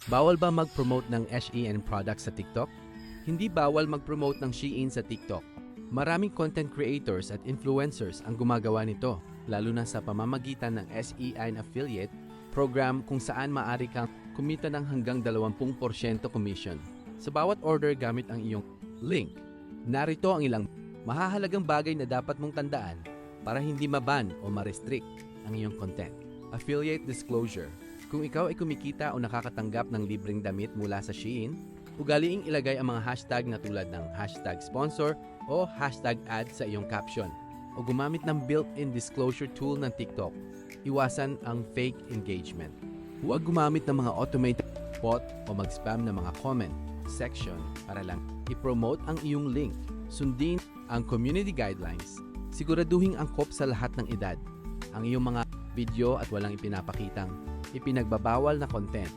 Bawal ba mag-promote ng SEN products sa TikTok? Hindi bawal mag-promote ng Shein sa TikTok. Maraming content creators at influencers ang gumagawa nito, lalo na sa pamamagitan ng SEN affiliate program kung saan maaari kang kumita ng hanggang 20% commission sa bawat order gamit ang iyong link. Narito ang ilang mahahalagang bagay na dapat mong tandaan para hindi maban o ma-restrict ang iyong content. Affiliate disclosure. Kung ikaw ay kumikita o nakakatanggap ng libreng damit mula sa Shein, ugaliing ilagay ang mga hashtag na tulad ng hashtag sponsor o hashtag ad sa iyong caption o gumamit ng built-in disclosure tool ng TikTok. Iwasan ang fake engagement. Huwag gumamit ng mga automated bot o mag-spam ng mga comment section para lang i-promote ang iyong link. Sundin ang community guidelines. Siguraduhing angkop sa lahat ng edad ang iyong mga video at walang ipinapakitang ipinagbabawal na content.